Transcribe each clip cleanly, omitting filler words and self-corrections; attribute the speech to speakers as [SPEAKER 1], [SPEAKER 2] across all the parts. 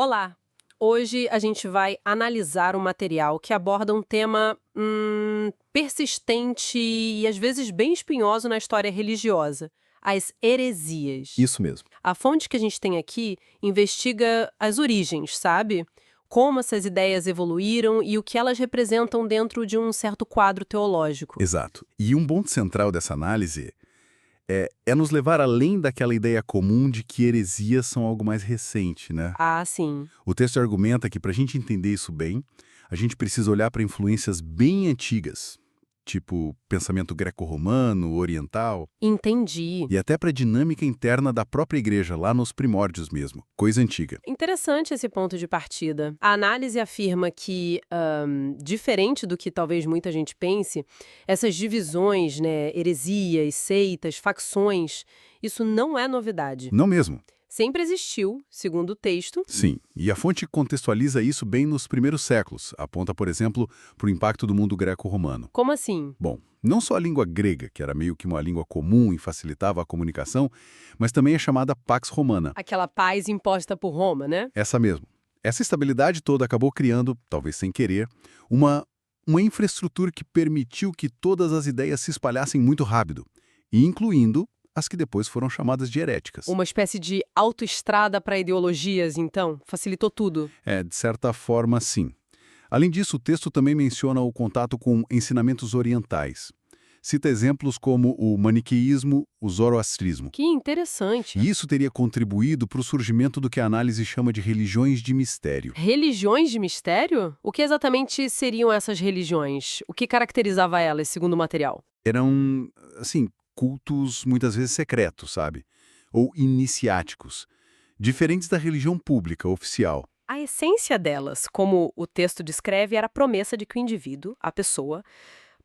[SPEAKER 1] Olá! Hoje a gente vai analisar um material que aborda um tema persistente e às vezes bem espinhoso na história religiosa: as heresias.
[SPEAKER 2] Isso mesmo.
[SPEAKER 1] A fonte que a gente tem aqui investiga as origens, sabe? Como essas ideias evoluíram e o que elas representam dentro de um certo quadro teológico.
[SPEAKER 2] Exato. E um ponto central dessa análise é nos levar além daquela ideia comum de que heresias são algo mais recente, né?
[SPEAKER 1] Ah, sim.
[SPEAKER 2] O texto argumenta que para a gente entender isso bem, a gente precisa olhar para influências bem antigas, tipo pensamento greco-romano, oriental,
[SPEAKER 1] Entendi.
[SPEAKER 2] e até para a dinâmica interna da própria igreja, lá nos primórdios mesmo, coisa antiga.
[SPEAKER 1] Interessante esse ponto de partida. A análise afirma que, diferente do que talvez muita gente pense, essas divisões, né, heresias, seitas, facções, isso não é novidade.
[SPEAKER 2] Não mesmo?
[SPEAKER 1] Sempre existiu, segundo o texto.
[SPEAKER 2] Sim, e a fonte contextualiza isso bem nos primeiros séculos. Aponta, por exemplo, para o impacto do mundo greco-romano.
[SPEAKER 1] Como assim?
[SPEAKER 2] Bom, não só a língua grega, que era meio que uma língua comum e facilitava a comunicação, mas também a chamada Pax Romana.
[SPEAKER 1] Aquela paz imposta por Roma, né?
[SPEAKER 2] Essa mesmo. Essa estabilidade toda acabou criando, talvez sem querer, uma infraestrutura que permitiu que todas as ideias se espalhassem muito rápido, e incluindo as que depois foram chamadas de heréticas.
[SPEAKER 1] Uma espécie de autoestrada para ideologias, então? Facilitou tudo.
[SPEAKER 2] De certa forma, sim. Além disso, o texto também menciona o contato com ensinamentos orientais. Cita exemplos como o maniqueísmo, o zoroastrismo.
[SPEAKER 1] Que interessante.
[SPEAKER 2] E isso teria contribuído para o surgimento do que a análise chama de religiões de mistério.
[SPEAKER 1] Religiões de mistério? O que exatamente seriam essas religiões? O que caracterizava elas, segundo o material?
[SPEAKER 2] Eram, assim, cultos muitas vezes secretos, sabe? Ou iniciáticos, diferentes da religião pública oficial.
[SPEAKER 1] A essência delas, como o texto descreve, era a promessa de que o indivíduo, a pessoa,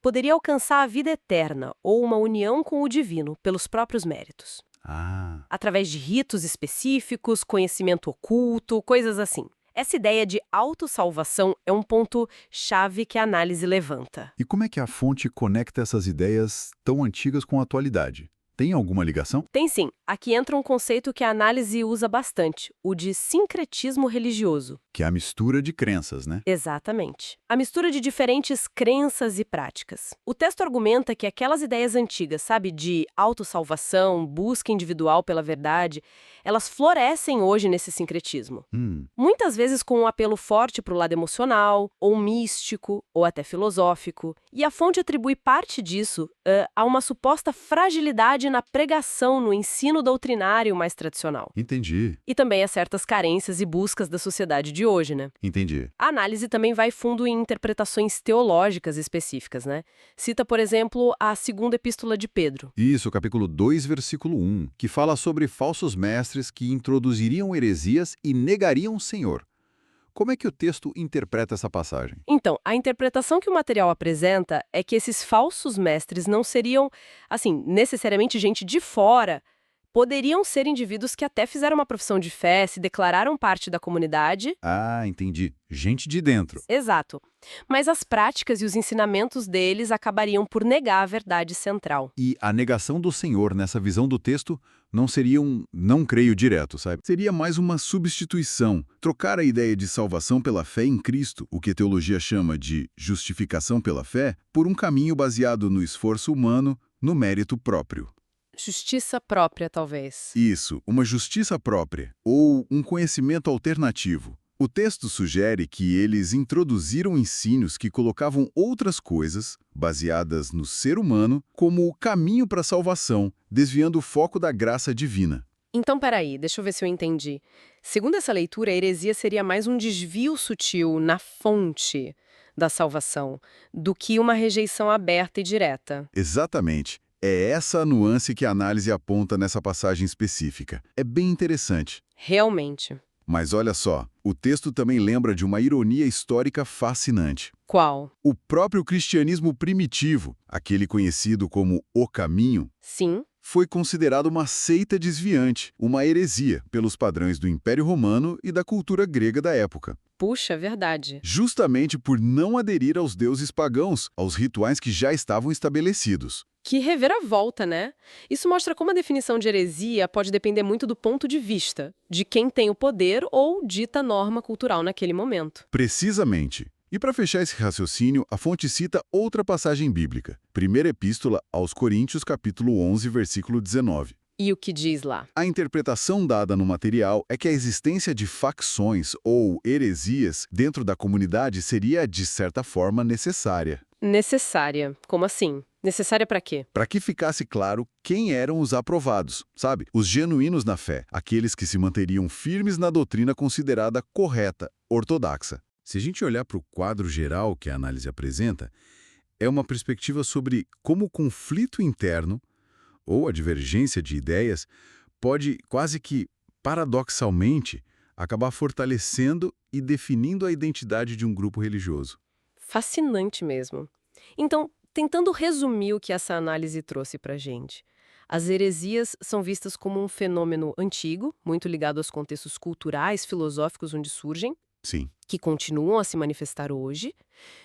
[SPEAKER 1] poderia alcançar a vida eterna ou uma união com o divino pelos próprios méritos.
[SPEAKER 2] Ah,
[SPEAKER 1] Através de ritos específicos, conhecimento oculto, coisas assim. Essa ideia de autossalvação é um ponto-chave que a análise levanta.
[SPEAKER 2] e como é que a fonte conecta essas ideias tão antigas com a atualidade? Tem alguma ligação?
[SPEAKER 1] Tem sim. Aqui entra um conceito que a análise usa bastante, o de sincretismo religioso.
[SPEAKER 2] Que é a mistura de crenças, né?
[SPEAKER 1] Exatamente. A mistura de diferentes crenças e práticas. O texto argumenta que aquelas ideias antigas, sabe, de autossalvação, busca individual pela verdade, elas florescem hoje nesse sincretismo. Muitas vezes com um apelo forte para o lado emocional, ou místico, ou até filosófico. E a fonte atribui parte disso a uma suposta fragilidade na pregação, no ensino doutrinário mais tradicional.
[SPEAKER 2] Entendi,
[SPEAKER 1] E também a certas carências e buscas da sociedade de hoje, né?
[SPEAKER 2] entendi.
[SPEAKER 1] A análise também vai fundo em interpretações teológicas específicas, né? Cita, por exemplo, a segunda epístola de Pedro.
[SPEAKER 2] Isso, capítulo 2, versículo 1, que fala sobre falsos mestres que introduziriam heresias e negariam o Senhor. Como é que o texto interpreta essa passagem?
[SPEAKER 1] Então, a interpretação que o material apresenta é que esses falsos mestres não seriam, assim, necessariamente gente de fora. Poderiam ser indivíduos que até fizeram uma profissão de fé, se declararam parte da comunidade.
[SPEAKER 2] Ah, entendi. Gente de dentro.
[SPEAKER 1] Exato. Mas as práticas e os ensinamentos deles acabariam por negar a verdade central.
[SPEAKER 2] E a negação do Senhor nessa visão do texto não seria um não creio direto, sabe? Seria mais uma substituição. Trocar a ideia de salvação pela fé em Cristo, o que a teologia chama de justificação pela fé, por um caminho baseado no esforço humano, no mérito próprio.
[SPEAKER 1] Justiça própria, talvez.
[SPEAKER 2] Isso, uma justiça própria, ou um conhecimento alternativo. O texto sugere que eles introduziram ensinos que colocavam outras coisas, baseadas no ser humano, como o caminho para a salvação, desviando o foco da graça divina.
[SPEAKER 1] Então, peraí, deixa eu ver se eu entendi. Segundo essa leitura, a heresia seria mais um desvio sutil na fonte da salvação do que uma rejeição aberta e direta.
[SPEAKER 2] Exatamente. É essa a nuance que a análise aponta nessa passagem específica. É bem interessante.
[SPEAKER 1] Realmente.
[SPEAKER 2] Mas olha só, o texto também lembra de uma ironia histórica fascinante.
[SPEAKER 1] Qual?
[SPEAKER 2] O próprio cristianismo primitivo, aquele conhecido como o Caminho,
[SPEAKER 1] Sim.
[SPEAKER 2] foi considerado uma seita desviante, uma heresia, pelos padrões do Império Romano e da cultura grega da época.
[SPEAKER 1] Puxa, verdade.
[SPEAKER 2] Justamente por não aderir aos deuses pagãos, aos rituais que já estavam estabelecidos.
[SPEAKER 1] Que reviravolta, né? Isso mostra como a definição de heresia pode depender muito do ponto de vista, de quem tem o poder ou dita norma cultural naquele momento.
[SPEAKER 2] Precisamente. E para fechar esse raciocínio, a fonte cita outra passagem bíblica. Primeira Epístola aos Coríntios, capítulo 11, versículo 19.
[SPEAKER 1] E o que diz lá?
[SPEAKER 2] A interpretação dada no material é que a existência de facções ou heresias dentro da comunidade seria, de certa forma, necessária.
[SPEAKER 1] Necessária. Como assim? Necessária para quê?
[SPEAKER 2] Para que ficasse claro quem eram os aprovados, sabe? Os genuínos na fé, aqueles que se manteriam firmes na doutrina considerada correta, ortodoxa. Se a gente olhar para o quadro geral que a análise apresenta, é uma perspectiva sobre como o conflito interno ou a divergência de ideias pode, quase que paradoxalmente, acabar fortalecendo e definindo a identidade de um grupo religioso.
[SPEAKER 1] Fascinante mesmo. Então, tentando resumir o que essa análise trouxe para gente. As heresias são vistas como um fenômeno antigo, muito ligado aos contextos culturais, filosóficos onde surgem,
[SPEAKER 2] Sim,
[SPEAKER 1] que continuam a se manifestar hoje,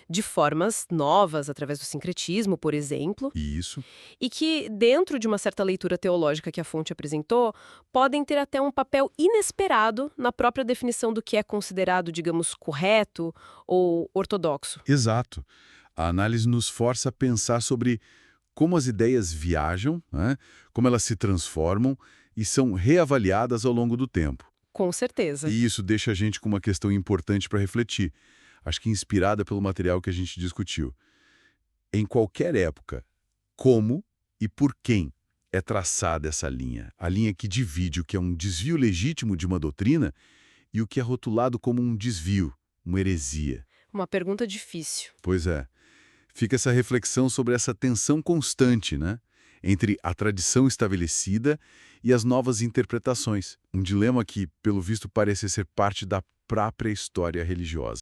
[SPEAKER 1] de formas novas, através do sincretismo, por exemplo,
[SPEAKER 2] e isso.
[SPEAKER 1] e que, dentro de uma certa leitura teológica que a fonte apresentou, podem ter até um papel inesperado na própria definição do que é considerado, digamos, correto ou ortodoxo.
[SPEAKER 2] Exato. A análise nos força a pensar sobre como as ideias viajam, né? Como elas se transformam e são reavaliadas ao longo do tempo.
[SPEAKER 1] Com certeza.
[SPEAKER 2] E isso deixa a gente com uma questão importante para refletir, acho que inspirada pelo material que a gente discutiu. Em qualquer época, como e por quem é traçada essa linha? A linha que divide o que é um desvio legítimo de uma doutrina e o que é rotulado como um desvio, uma heresia.
[SPEAKER 1] Uma pergunta difícil.
[SPEAKER 2] Pois é. Fica essa reflexão sobre essa tensão constante, né? Entre a tradição estabelecida e as novas interpretações. Um dilema que, pelo visto, parece ser parte da própria história religiosa.